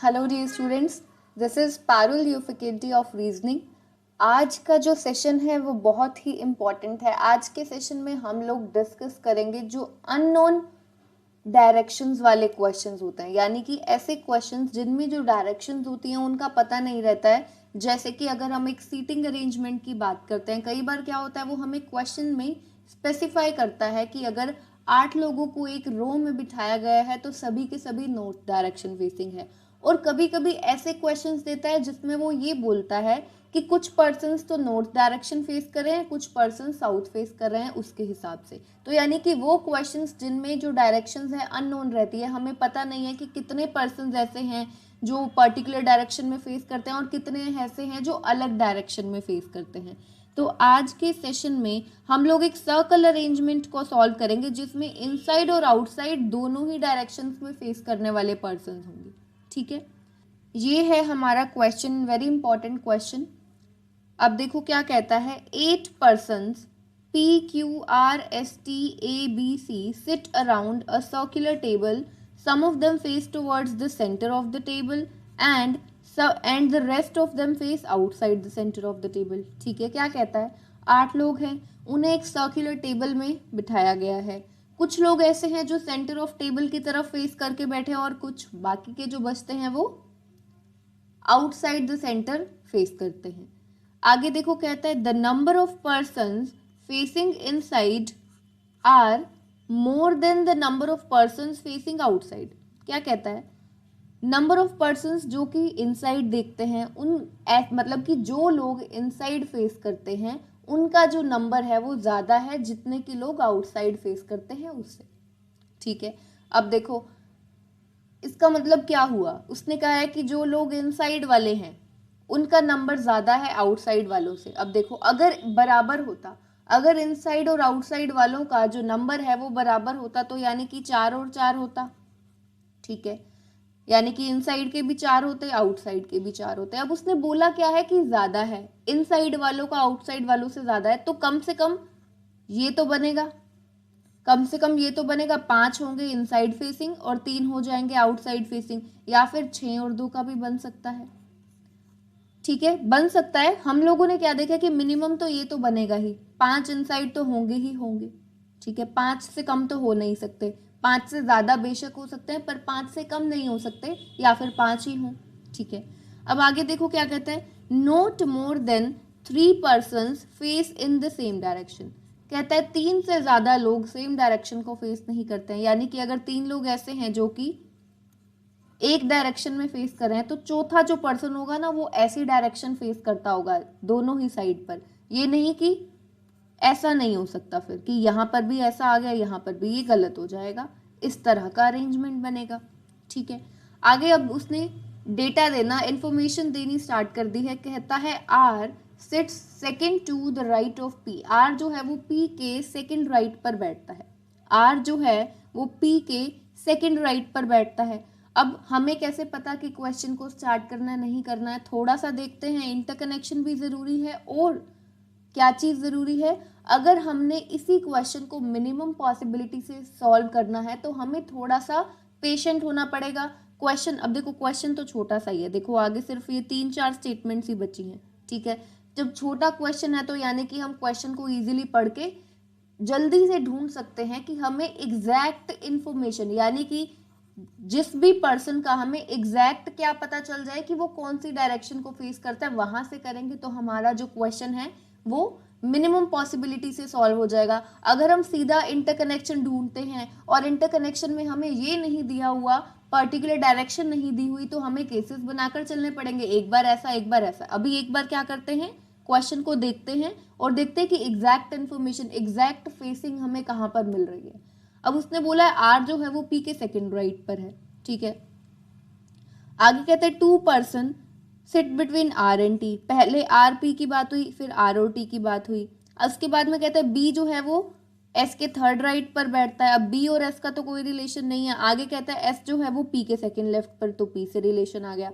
Hello dear students, this is Parul, your faculty of reasoning. आज का जो सेशन है वो बहुत ही इम्पॉर्टेंट है। आज के सेशन में हम लोग डिस्कस करेंगे जो अननोन डायरेक्शंस वाले क्वेश्चंस होते हैं, यानी कि ऐसे क्वेश्चंस जिनमें जो डायरेक्शंस होती हैं उनका पता नहीं रहता है। जैसे कि अगर हम एक सीटिंग अरेंजमेंट की बात करते हैं, कई बार क्या होता है वो हमें क्वेश्चन में स्पेसिफाई करता है कि अगर 8 लोगों को एक रो में बिठाया गया है तो सभी के सभी नॉर्थ डायरेक्शन फेसिंग है। और कभी कभी ऐसे क्वेश्चंस देता है जिसमें वो ये बोलता है कि कुछ पर्सन्स तो नॉर्थ डायरेक्शन फेस कर रहे हैं, कुछ पर्सन साउथ फेस कर रहे हैं उसके हिसाब से। तो यानी कि वो क्वेश्चंस जिनमें जो डायरेक्शंस है अननोन रहती है, हमें पता नहीं है कि कितने पर्सन ऐसे हैं जो पर्टिकुलर डायरेक्शन में फेस करते हैं और कितने ऐसे हैं जो अलग डायरेक्शन में फेस करते हैं। तो आज के सेशन में हम लोग एक सर्कल अरेंजमेंट को सॉल्व करेंगे जिसमें इनसाइड और आउटसाइड दोनों ही डायरेक्शंस में फेस करने वाले पर्सन होंगे। ठीक है, ये है हमारा क्वेश्चन, वेरी इंपॉर्टेंट क्वेश्चन। अब देखो क्या कहता है, 8 persons PQRSTABC sit around a circular table. Some of them face towards the center of the table and the rest of them face outside the center of the table. ठीक है, क्या कहता है, 8 लोग हैं, उन्हें एक सर्कुलर टेबल में बिठाया गया है। कुछ लोग ऐसे हैं जो सेंटर ऑफ टेबल की तरफ फेस करके बैठे और कुछ बाकी के जो बचते हैं वो आउटसाइड द सेंटर फेस करते हैं। आगे देखो कहता है, the number of persons facing inside are more than the number of persons facing outside. क्या कहता है, नंबर ऑफ पर्सन्स जो कि इनसाइड देखते हैं मतलब कि जो लोग इनसाइड फेस करते हैं उनका जो नंबर है वो ज़्यादा है जितने कि लोग आउटसाइड फेस करते हैं उससे। ठीक है, अब देखो इसका मतलब क्या हुआ, उसने कहा है कि जो लोग इनसाइड वाले हैं उनका नंबर ज़्यादा है आउटसाइड वालों से। अब देखो अगर बराबर होता, अगर इनसाइड और आउटसाइड वालों का जो नंबर है वो बराबर होता तो यानी कि 4 और 4 होता। ठीक है, यानी कि इनसाइड के भी 4 होते, आउटसाइड के भी 4 होते। अब उसने बोला क्या है कि ज़्यादा है, इनसाइड वालों का आउटसाइड वालों से ज़्यादा है, तो कम से कम ये तो बनेगा, कम से कम ये तो बनेगा 5 होंगे इनसाइड फेसिंग और 3 हो जाएंगे आउटसाइड फेसिंग, या फिर 6 और 2 का भी बन सकता है। ठीक है, बन सकता है। हम लोगों ने क्या देखा कि मिनिमम तो ये तो बनेगा ही, 5 इनसाइड तो होंगे ही होंगे। ठीक है, 5 से कम तो हो नहीं सकते, 5 से ज़्यादा बेशक हो सकते हैं पर 5 से कम नहीं हो सकते, या फिर 5 ही हों। ठीक है, अब आगे देखो क्या कहता है, note more than 3 persons face in the same direction. कहता है 3 से ज़्यादा लोग सेम डायरेक्शन को फेस नहीं करते हैं, यानी कि अगर 3 लोग ऐसे हैं जो कि एक डायरेक्शन में फेस कर रहे हैं तो चौथा जो पर्सन होगा ना वो ऐसी डायरेक्शन फेस करता होगा दोनों ही साइड पर। ये नहीं कि ऐसा नहीं हो सकता फिर कि यहाँ पर भी ऐसा आ गया यहाँ पर भी, ये गलत हो जाएगा। इस तरह का अरेंजमेंट बनेगा। ठीक है, आगे अब उसने डेटा देना, इंफॉर्मेशन देनी स्टार्ट कर दी है। कहता है R sits second to the right of P. R जो है वो पी के सेकेंड राइट पर बैठता है। आर जो है वो पी के सेकेंड राइट पर बैठता है। अब हमें कैसे पता कि क्वेश्चन को स्टार्ट करना नहीं करना है, थोड़ा सा देखते हैं। इंटरकनेक्शन भी ज़रूरी है और क्या चीज़ ज़रूरी है, अगर हमने इसी क्वेश्चन को मिनिमम पॉसिबिलिटी से सॉल्व करना है तो हमें थोड़ा सा पेशेंट होना पड़ेगा। क्वेश्चन, अब देखो क्वेश्चन तो छोटा सा ही है, देखो आगे सिर्फ ये 3-4 स्टेटमेंट्स ही बची हैं। ठीक है, जब छोटा क्वेश्चन है तो यानी कि हम क्वेश्चन को ईजिली पढ़ के जल्दी से ढूंढ सकते हैं कि हमें एग्जैक्ट इन्फॉर्मेशन, यानी कि जिस भी पर्सन का हमें एग्जैक्ट क्या पता चल जाए कि वो कौन सी डायरेक्शन को फेस करता है, वहां से करेंगे तो हमारा जो क्वेश्चन है वो मिनिमम पॉसिबिलिटी से सॉल्व हो जाएगा। अगर हम सीधा इंटरकनेक्शन ढूंढते हैं और इंटरकनेक्शन में हमें ये नहीं दिया हुआ, पर्टिकुलर डायरेक्शन नहीं दी हुई, तो हमें केसेस बनाकर चलने पड़ेंगे, एक बार ऐसा एक बार ऐसा। अभी एक बार क्या करते हैं, क्वेश्चन को देखते हैं और देखते हैं कि एग्जैक्ट इन्फॉर्मेशन, एग्जैक्ट फेसिंग हमें कहाँ पर मिल रही है। अब उसने बोला है आर जो है वो पी के सेकेंड राइट पर है। ठीक है, आगे कहते हैं 2 person sit between R and T. पहले आर पी की बात हुई, फिर आर ओ टी की बात हुई। उसके बाद में कहते हैं बी जो है वो एस के थर्ड राइट पर बैठता है। अब बी और एस का तो कोई रिलेशन नहीं है। आगे कहता है एस जो है वो पी के सेकेंड लेफ्ट पर, तो पी से रिलेशन आ गया।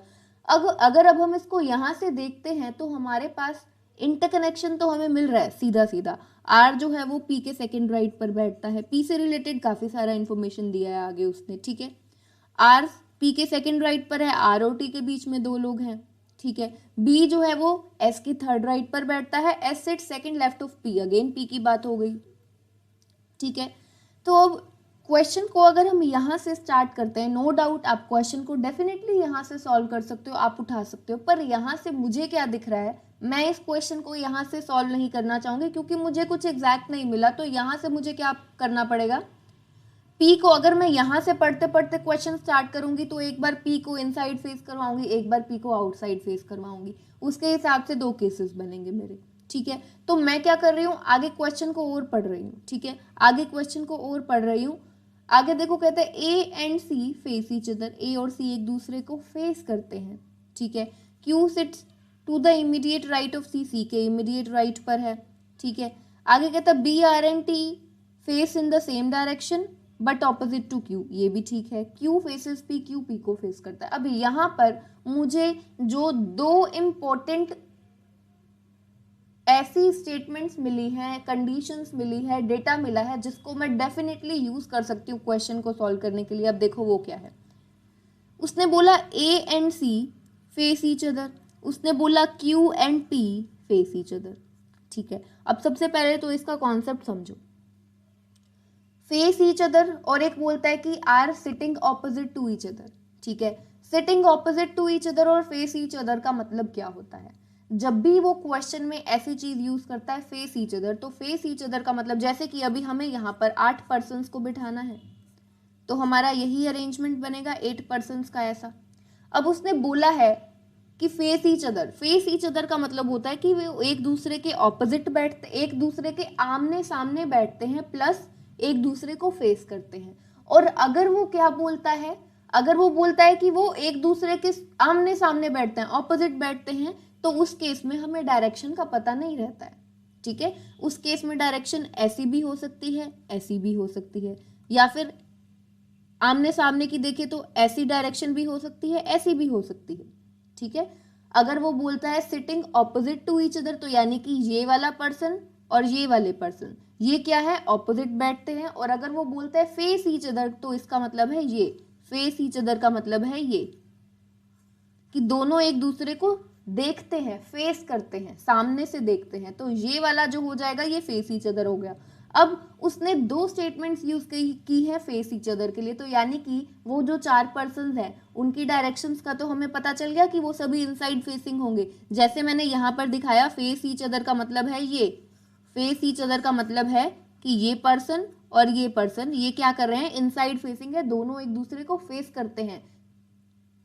अगर अब हम इसको यहाँ से देखते हैं तो हमारे पास इंटरकनेक्शन तो हमें मिल रहा है सीधा सीधा। आर जो है वो पी के सेकेंड राइट पर बैठता है, पी से रिलेटेड काफ़ी सारा इन्फॉर्मेशन दिया है आगे उसने। ठीक है, आर P के सेकंड राइट पर है, R और T के बीच में दो लोग हैं, ठीक है। B जो है वो S के थर्ड राइट पर बैठता है, S sit second left of P, again P की बात हो गई, ठीक है। तो अब क्वेश्चन को अगर हम यहाँ से स्टार्ट करते हैं, नो डाउट आप क्वेश्चन को डेफिनेटली यहाँ से सॉल्व कर सकते हो, आप उठा सकते हो, पर यहाँ से मुझे क्या दिख रहा है, मैं इस क्वेश्चन को यहाँ से सॉल्व नहीं करना चाहूँगी क्योंकि मुझे कुछ एग्जैक्ट नहीं मिला। तो यहाँ से मुझे क्या करना पड़ेगा, P को अगर मैं यहाँ से पढ़ते पढ़ते क्वेश्चन स्टार्ट करूँगी तो एक बार P को इनसाइड फेस करवाऊंगी, एक बार P को आउटसाइड फेस करवाऊंगी, उसके हिसाब से दो केसेस बनेंगे मेरे, ठीक है। तो मैं क्या कर रही हूँ, आगे क्वेश्चन को और पढ़ रही हूँ, ठीक है, आगे क्वेश्चन को और पढ़ रही हूँ। आगे देखो, कहते हैं A and C face each other, A और C एक दूसरे को फेस करते हैं, ठीक है। Q sits to the immediate right of C, C के इमीडिएट राइट पर है, ठीक है। आगे कहता है B R एंड T face in the same direction but opposite to Q, ये भी ठीक है। Q faces P, Q P को फेस करता है। अब यहाँ पर मुझे जो दो इम्पोर्टेंट ऐसी स्टेटमेंट्स मिली हैं, कंडीशंस मिली है, डेटा मिला है जिसको मैं डेफिनेटली यूज कर सकती हूँ क्वेश्चन को सॉल्व करने के लिए। अब देखो वो क्या है, उसने बोला A and C face each other, उसने बोला Q and P face each other, ठीक है। अब सबसे पहले तो इसका कॉन्सेप्ट समझो, फेस ईच अदर और एक बोलता है कि are sitting opposite to each other, ठीक है। Sitting opposite to each other और फेस ईच अदर का मतलब क्या होता है, जब भी वो क्वेश्चन में ऐसी चीज यूज करता है फेस ईच अदर, तो फेस ईच अदर का मतलब जैसे कि अभी हमें यहाँ पर 8 पर्सन्स को बिठाना है तो हमारा यही अरेंजमेंट बनेगा 8 पर्सन्स का ऐसा। अब उसने बोला है कि face each other, face each other का मतलब होता है कि वो एक दूसरे के ऑपोजिट बैठते, एक दूसरे के आमने सामने बैठते हैं, प्लस एक दूसरे को फेस करते हैं। और अगर वो क्या बोलता है, अगर वो बोलता है कि वो एक दूसरे के आमने सामने बैठते हैं, ऑपोजिट बैठते हैं, तो उस केस में हमें डायरेक्शन का पता नहीं रहता है, ठीक है। उस केस में डायरेक्शन ऐसी भी हो सकती है, ऐसी भी हो सकती है, या फिर आमने सामने की देखे तो ऐसी डायरेक्शन भी हो सकती है, ऐसी भी हो सकती है, ठीक है। अगर वो बोलता है sitting opposite to each other, तो यानी कि ये वाला पर्सन और ये वाले पर्सन ये क्या है, ऑपोजिट बैठते हैं। और अगर वो बोलता है फेस ईच अदर, तो इसका मतलब है ये, फेस ईच अदर का मतलब है ये कि दोनों एक दूसरे को देखते हैं, फेस करते हैं, सामने से देखते हैं, तो ये वाला जो हो जाएगा ये फेस ईच अदर हो गया। अब उसने दो स्टेटमेंट्स यूज की है फेस ईच अदर के लिए, तो यानी कि वो जो 4 पर्सन हैं उनकी डायरेक्शंस का तो हमें पता चल गया कि वो सभी इनसाइड फेसिंग होंगे। जैसे मैंने यहाँ पर दिखाया, फेस ईच अदर का मतलब है ये, फेस ईच अदर का मतलब है कि ये पर्सन और ये पर्सन ये क्या कर रहे हैं, इनसाइड फेसिंग है, दोनों एक दूसरे को फेस करते हैं,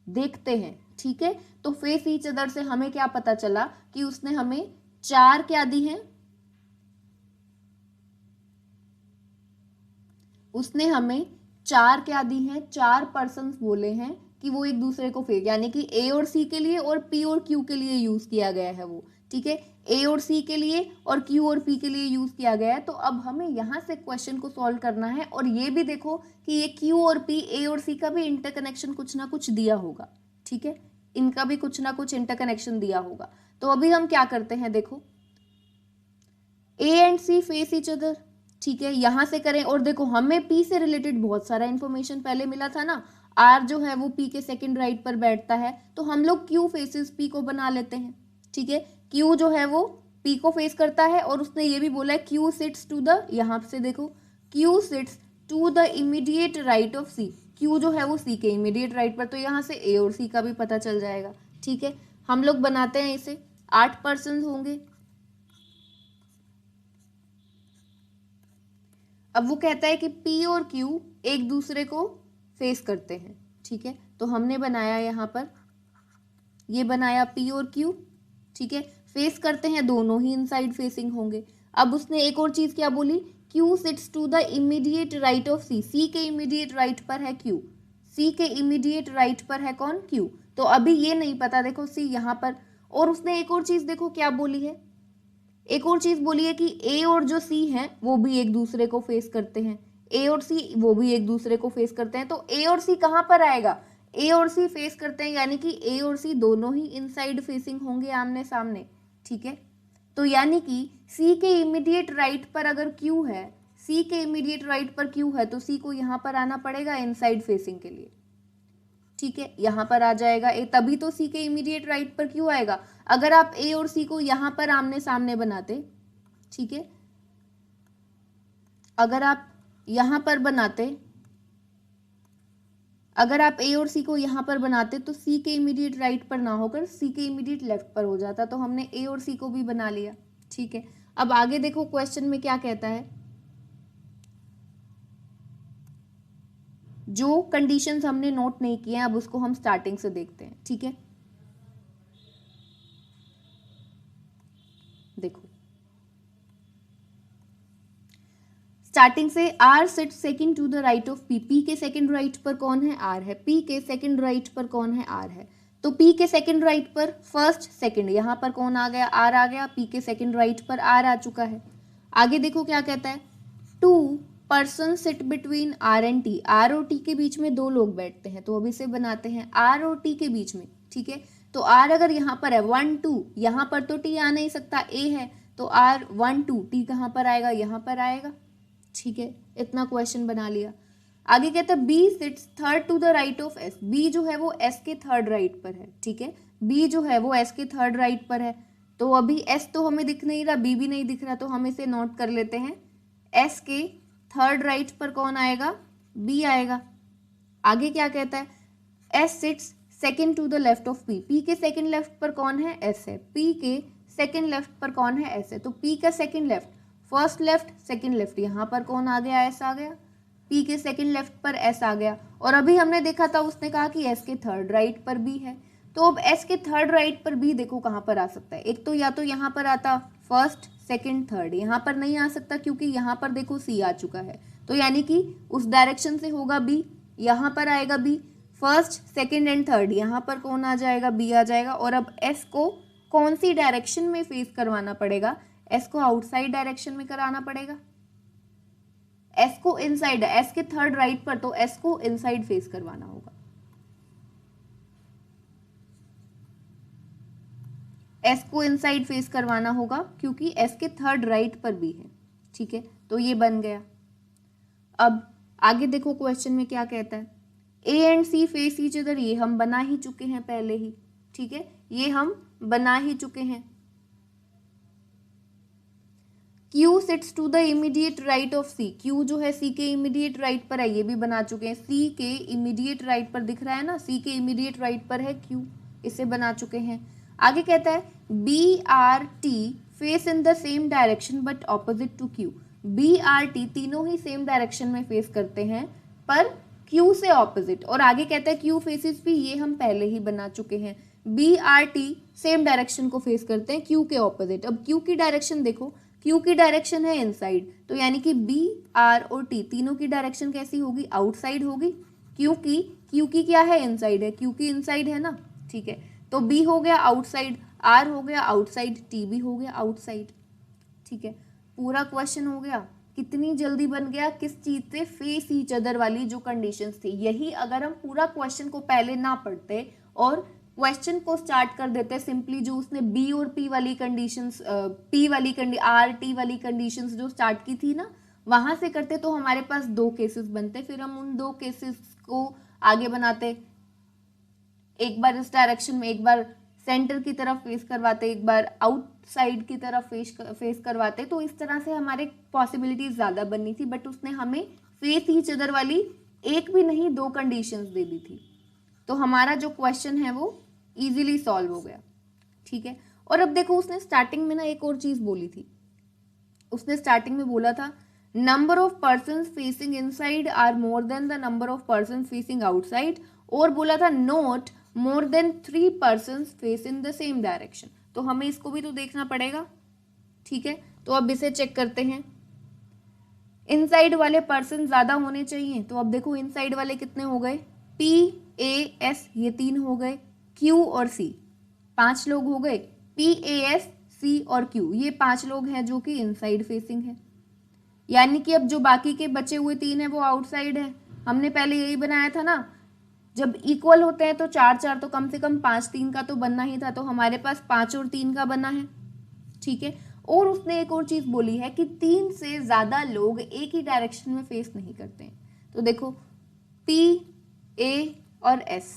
देखते हैं, ठीक है। तो फेस ईच अदर से हमें क्या पता चला कि उसने हमें 4 क्या दी हैं, उसने हमें 4 क्या दी हैं, 4 पर्सन्स बोले हैं कि वो एक दूसरे को फेस, यानी कि A और C के लिए और P और Q के लिए यूज किया गया है वो, ठीक है। A और C के लिए और Q और P के लिए यूज किया गया है। तो अब हमें यहाँ से क्वेश्चन को सॉल्व करना है, और ये भी देखो कि ये Q और P, A और C का भी इंटरकनेक्शन कुछ ना कुछ दिया होगा, ठीक है, इनका भी कुछ ना कुछ इंटरकनेक्शन दिया होगा। तो अभी हम क्या करते हैं, देखो A and C face each other, ठीक है, यहां से करें। और देखो हमें P से रिलेटेड बहुत सारा इंफॉर्मेशन पहले मिला था ना, R जो है वो P के सेकंड राइट पर बैठता है, तो हम लोग Q फेसेस P को बना लेते हैं, ठीक है। Q जो है वो P को फेस करता है, और उसने ये भी बोला है Q सिट्स टू द, यहां से देखो Q sits to the immediate right of C, Q जो है वो C के इमीडिएट राइट पर, तो यहाँ से A और C का भी पता चल जाएगा, ठीक है। हम लोग बनाते हैं इसे, 8 पर्सन होंगे। अब वो कहता है कि P और Q एक दूसरे को फेस करते हैं, ठीक है। तो हमने बनाया यहाँ पर, ये बनाया P और Q, ठीक है, फेस करते हैं, दोनों ही इनसाइड फेसिंग होंगे। अब उसने एक और चीज क्या बोली, Q sits to the immediate right of C, C के इमीडिएट राइट पर है Q, C के इमीडिएट राइट पर है कौन, Q। तो अभी ये नहीं पता, देखो C यहाँ पर। और उसने एक और चीज देखो क्या बोली है, एक और चीज बोली है कि A और जो C हैं वो भी एक दूसरे को फेस करते हैं, A और C वो भी एक दूसरे को फेस करते हैं। तो A और C कहाँ पर आएगा, A और C फेस करते हैं, यानी कि A और C दोनों ही इनसाइड फेसिंग होंगे, आमने सामने, ठीक है। तो यानी कि C के इमीडिएट राइट पर अगर Q है, C के इमीडिएट राइट पर Q है, तो C को यहाँ पर आना पड़ेगा इनसाइड फेसिंग के लिए, ठीक है, यहाँ पर आ जाएगा ए, तभी तो सी के इमीडिएट राइट पर क्यू आएगा। अगर आप ए और सी को यहाँ पर आमने सामने बनाते, ठीक है, अगर आप यहाँ पर बनाते, अगर आप ए और सी को यहाँ पर बनाते तो सी के इमीडिएट राइट पर ना होकर सी के इमीडिएट लेफ्ट पर हो जाता, तो हमने ए और सी को भी बना लिया। ठीक है, अब आगे देखो क्वेश्चन में क्या कहता है। जो कंडीशंस हमने नोट नहीं किए हैं अब उसको हम स्टार्टिंग से देखते हैं। ठीक है, देखो स्टार्टिंग से R sit second to the right of P, P के सेकंड राइट पर कौन है, आर है, पी के सेकंड राइट पर कौन है, आर है, तो पी के सेकंड राइट पर फर्स्ट सेकंड यहाँ पर कौन आ गया, आर आ गया, पी के सेकंड राइट पर आर आ चुका है। आगे देखो क्या कहता है, two person sit between R and T, R और टी के बीच में दो लोग बैठते हैं, तो अब इसे बनाते हैं आर और टी के बीच में। ठीक है, तो आर अगर यहाँ पर है 1 2, यहाँ पर तो टी आ नहीं सकता, ए है, तो आर 1 2, टी कहाँ पर आएगा, यहाँ पर आएगा। ठीक है, इतना क्वेश्चन बना लिया। आगे कहता है B sits third to the right of S, B जो है वो एस के थर्ड राइट पर है। ठीक है, बी जो है वो एस के थर्ड राइट पर है, तो अभी एस तो हमें दिख नहीं रहा, बी भी नहीं दिख रहा, तो हम इसे नोट कर लेते हैं, एस के थर्ड राइट पर कौन आएगा, बी आएगा। आगे क्या कहता है, S sits second to the left of P, P के सेकेंड लेफ्ट पर कौन है, एस है, पी के सेकेंड लेफ्ट पर कौन है, एस है, तो पी का second left, first left second left, यहाँ पर कौन आ गया, एस आ गया, पी के सेकेंड लेफ्ट पर एस आ गया। और अभी हमने देखा था उसने कहा कि एस के थर्ड राइट पर बी है, तो अब एस के थर्ड राइट पर बी देखो कहाँ पर आ सकता है, एक तो या तो यहाँ पर आता फर्स्ट सेकेंड थर्ड, यहाँ पर नहीं आ सकता क्योंकि यहाँ पर देखो सी आ चुका है, तो यानी कि उस डायरेक्शन से होगा बी, यहाँ पर आएगा B, first second and third, यहाँ पर कौन आ जाएगा, बी आ जाएगा। और अब एस को कौन सी डायरेक्शन में फेस करवाना पड़ेगा, एस को आउटसाइड डायरेक्शन में कराना पड़ेगा, एस को इनसाइड, एस के थर्ड राइट पर, तो एस को इनसाइड फेस करवाना होगा, एस को इनसाइड फेस करवाना होगा क्योंकि एस के थर्ड राइट पर भी है। ठीक है, तो ये बन गया। अब आगे देखो क्वेश्चन में क्या कहता है, A and C face each other, ये हम बना ही चुके हैं पहले ही। ठीक है, ये हम बना ही चुके हैं। Q sits to the immediate right of C, Q जो है C के इमीडिएट राइट पर है, ये भी बना चुके हैं। C के इमीडिएट राइट पर दिख रहा है ना, C के इमीडिएट राइट पर है Q, इसे बना चुके हैं। आगे कहता है B R T face in the same direction but opposite to Q, B R T तीनों ही सेम डायरेक्शन में फेस करते हैं पर Q से ऑपोजिट। और आगे कहता है Q फेसेस भी, ये हम पहले ही बना चुके हैं। B R T same direction को फेस करते हैं Q के ऑपोजिट। अब Q की डायरेक्शन देखो, Q की डायरेक्शन है इनसाइड, तो यानी कि B R और T तीनों की डायरेक्शन कैसी होगी, आउटसाइड होगी, क्योंकि Q की क्या है, इनसाइड है, Q की इनसाइड है ना। ठीक है, तो B हो गया आउटसाइड, R हो गया आउटसाइड, T भी हो गया आउटसाइड। ठीक है, पूरा क्वेश्चन हो गया। कितनी जल्दी बन गया, किस चीज से, फेस ईच अदर वाली जो कंडीशंस थी। यही अगर हम पूरा क्वेश्चन को पहले ना पढ़ते और क्वेश्चन को स्टार्ट कर देते सिंपली जो उसने बी और पी वाली कंडीशंस, पी वाली आर टी वाली कंडीशंस जो स्टार्ट की थी ना, वहां से करते तो हमारे पास दो केसेस बनते, फिर हम उन दो केसेस को आगे बनाते, एक बार इस डायरेक्शन में, एक बार सेंटर की तरफ फेस करवाते, एक बार आउटसाइड की तरफ फेस करवाते, तो इस तरह से हमारे पॉसिबिलिटीज ज़्यादा बननी थी। बट उसने हमें फेस ईच अदर वाली एक भी नहीं दो कंडीशंस दे दी थी, तो हमारा जो क्वेश्चन है वो इजीली सॉल्व हो गया। ठीक है, और अब देखो उसने स्टार्टिंग में ना एक और चीज़ बोली थी, उसने स्टार्टिंग में बोला था number of person facing inside are more than the number of person facing outside, और बोला था not more than 3 person face in the same direction. तो हमें इसको भी तो देखना पड़ेगा। ठीक है, तो अब इसे चेक करते हैं। इनसाइड वाले पर्सन ज्यादा होने चाहिए, तो अब देखो इनसाइड वाले कितने हो गए, P A S ये 3 हो गए, Q और C 5 लोग हो गए, P A S C और Q ये 5 लोग हैं जो कि इनसाइड फेसिंग है। यानी कि अब जो बाकी के बचे हुए 3 है वो आउटसाइड है। हमने पहले यही बनाया था ना, जब इक्वल होते हैं तो 4 4 तो कम से कम 5 3 का तो बनना ही था, तो हमारे पास 5 और 3 का बना है। ठीक है, और उसने एक और चीज बोली है कि 3 से ज्यादा लोग एक ही डायरेक्शन में फेस नहीं करते हैं। तो देखो P A और S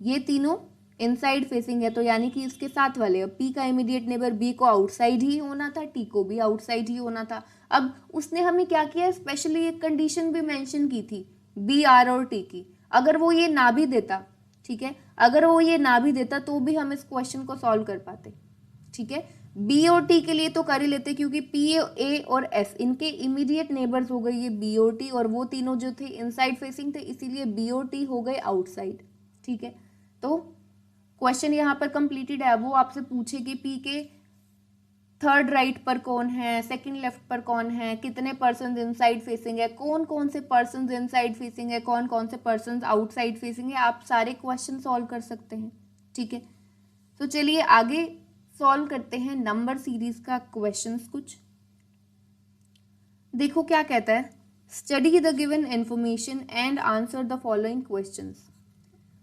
ये तीनों इनसाइड फेसिंग है, तो यानी कि इसके साथ वाले, अब P का इमीडिएट नेबर B को आउटसाइड ही होना था, T को भी आउटसाइड ही होना था। अब उसने हमें क्या किया, स्पेशली एक कंडीशन भी मेंशन की थी B, R और T की। अगर वो ये ना भी देता, ठीक है, अगर वो ये ना भी देता तो भी हम इस क्वेश्चन को सॉल्व कर पाते, ठीक है। बी और टी के लिए तो कर ही लेते, क्योंकि पी, ए और एस इनके इमीडिएट नेबर्स हो गए ये बी और टी, और वो तीनों जो थे इनसाइड फेसिंग थे, इसीलिए बी और टी हो गए आउटसाइड, ठीक है। तो क्वेश्चन यहाँ पर कंप्लीटेड है। वो आपसे पूछे कि पी के थर्ड राइट पर कौन है, सेकंड लेफ्ट पर कौन है, कितने पर्सन इनसाइड फेसिंग है, कौन कौन से पर्सन इनसाइड फेसिंग है, कौन कौन से पर्सन आउटसाइड फेसिंग है, आप सारे क्वेश्चन सॉल्व कर सकते हैं, ठीक है। तो चलिए आगे सॉल्व करते हैं नंबर सीरीज का क्वेश्चंस कुछ। देखो क्या कहता है, study the given information and answer the following questions.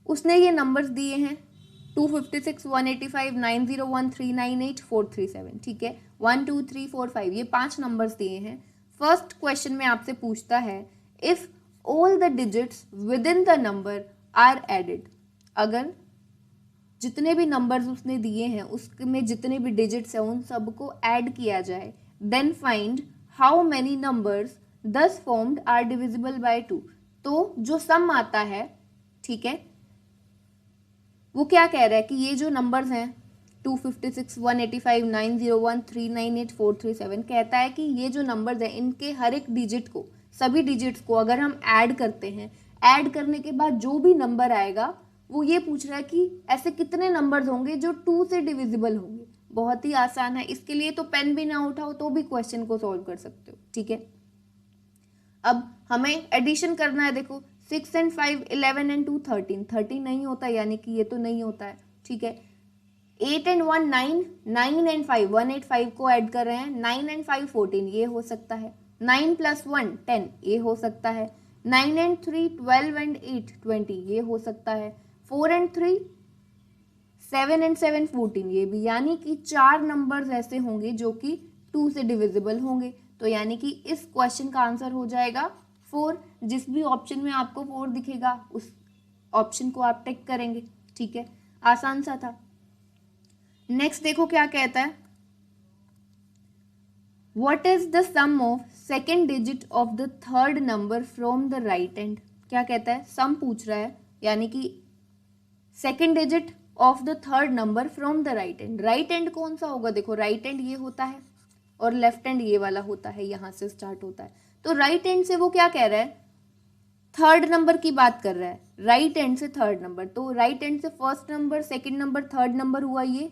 उसने ये नंबर्स दिए हैं 256, 185, 901, 398, 437, ठीक है। 1 2 3 4 5 ये 5 नंबर्स दिए हैं। फर्स्ट क्वेश्चन में आपसे पूछता है if all the digits within the number are added, अगर जितने भी नंबर्स उसने दिए हैं उसमें जितने भी डिजिट्स हैं उन सबको ऐड किया जाए, then find how many numbers thus formed are divisible by 2। तो जो सम आता है, ठीक है, वो क्या कह रहा है कि ये जो नंबर्स हैं 256, 185, 901, 398, 437, कहता है कि ये जो नंबर्स हैं इनके हर एक डिजिट को, सभी डिजिट्स को अगर हम ऐड करते हैं, ऐड करने के बाद जो भी नंबर आएगा वो ये पूछ रहा है कि ऐसे कितने नंबर्स होंगे जो 2 से डिविजिबल होंगे। बहुत ही आसान है, इसके लिए तो पेन भी ना उठाओ तो भी क्वेश्चन को सॉल्व कर सकते हो, ठीक है। अब हमें एडिशन करना है, देखो 6 and 5, 11 and 2, 13, 13 नहीं होता, यानी कि ये तो नहीं होता है, ठीक है। 8 and 1, 9, 9 and 5, 185 को ऐड कर रहे हैं, 9 and 5, 14, ये हो सकता है। 9 plus 1, 10, ये हो सकता है। 9 and 3, 12 and 8, 20, ये हो सकता है। 4 and 3, 7 and 7, 14, ये भी, यानी कि 4 नंबर्स ऐसे होंगे जो कि 2 से डिविजिबल होंगे। तो यानी कि इस क्वेश्चन का आंसर हो जाएगा 4। जिस भी ऑप्शन में आपको 4 दिखेगा उस ऑप्शन को आप टिक करेंगे, ठीक है। आसान सा था। नेक्स्ट देखो क्या कहता है, what is the sum of second digit of the third number from the right end. क्या कहता है, सम पूछ रहा है, यानी कि second digit of the third number from the right end. Right end कौन सा होगा, देखो राइट एंड ये होता है और लेफ्ट एंड ये वाला होता है, यहां से स्टार्ट होता है। तो राइट एंड से वो क्या कह रहा है, थर्ड नंबर की बात कर रहा है, राइट एंड से थर्ड नंबर। तो राइट एंड से first number, second number, third number हुआ ये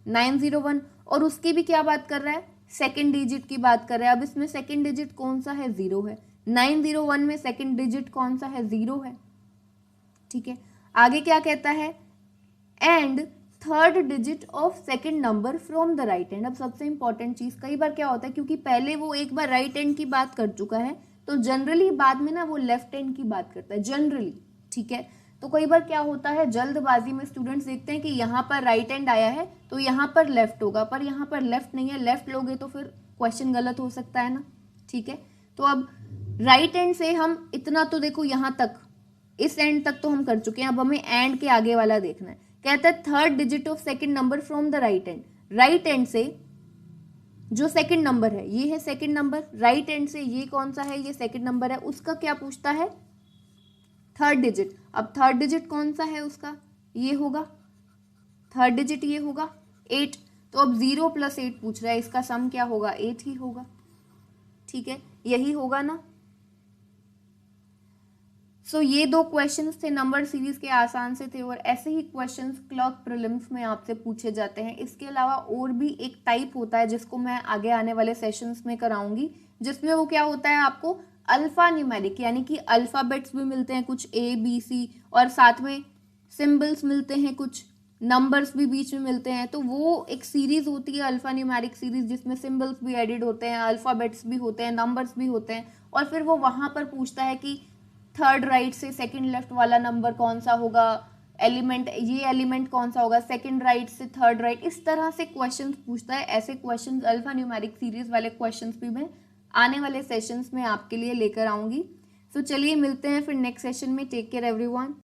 901, और उसकी भी क्या बात कर रहा है, सेकंड डिजिट की बात कर रहा है। अब इसमें सेकंड डिजिट कौन सा है, 0 है। 901 में सेकंड डिजिट कौन सा है, 0 है, ठीक है। आगे क्या कहता है, and third digit of second number from the right and. अब सबसे इंपॉर्टेंट चीज, कई बार क्या होता है, क्योंकि पहले वो एक बार राइट एंड की बात कर चुका है तो जनरली बाद में ना वो लेफ्ट एंड की बात करता है जनरली, ठीक है। तो कई बार क्या होता है, जल्दबाजी में स्टूडेंट्स देखते हैं कि यहाँ पर राइट एंड आया है तो यहाँ पर लेफ्ट होगा, पर यहाँ पर लेफ्ट नहीं है, लेफ्ट लोगे तो फिर क्वेश्चन गलत हो सकता है ना, ठीक है। तो अब राइट एंड से हम इतना तो देखो यहाँ तक, इस एंड तक तो हम कर चुके हैं, अब हमें एंड के आगे वाला देखना है। कहता है third digit of second number from the right end. Right and से जो सेकंड नंबर है, ये है सेकंड नंबर, राइट एंड से ये कौन सा है, ये सेकंड नंबर है, उसका क्या पूछता है, थर्ड डिजिट। अब थर्ड डिजिट कौन सा है उसका, ये होगा, थर्ड डिजिट ये होगा 8। तो अब 0 + 8 पूछ रहा है, इसका सम क्या होगा, 8 ही होगा, ठीक है, यही होगा ना। सो ये 2 क्वेश्चंस थे, नंबर सीरीज के, आसान से थे, और ऐसे ही क्वेश्चंस क्लर्क प्रीलिम्स में आपसे पूछे जाते हैं। इसके अलावा और भी एक टाइप होता है जिसको मैं आगे आने वाले सेशंस में कराऊंगी, जिसमें वो क्या होता है, आपको अल्फा न्यूमेरिक, यानी कि अल्फाबेट्स भी मिलते हैं कुछ A B C, और साथ में सिंबल्स मिलते हैं, कुछ नंबर्स भी बीच में मिलते हैं। तो वो एक सीरीज होती है अल्फा न्यूमेरिक सीरीज, जिसमें सिंबल्स भी एडिड होते हैं, अल्फाबेट्स भी होते हैं, नंबर्स भी होते हैं, और फिर वो वहां पर पूछता है कि थर्ड राइट से सेकंड लेफ्ट वाला नंबर कौन सा होगा, एलिमेंट, ये एलिमेंट कौन सा होगा, सेकंड राइट से थर्ड राइट, इस तरह से क्वेश्चंस पूछता है। ऐसे क्वेश्चंस अल्फा न्यूमेरिक सीरीज वाले क्वेश्चंस भी मैं आने वाले सेशंस में आपके लिए लेकर आऊंगी। सो चलिए मिलते हैं फिर नेक्स्ट सेशन में। Take care everyone.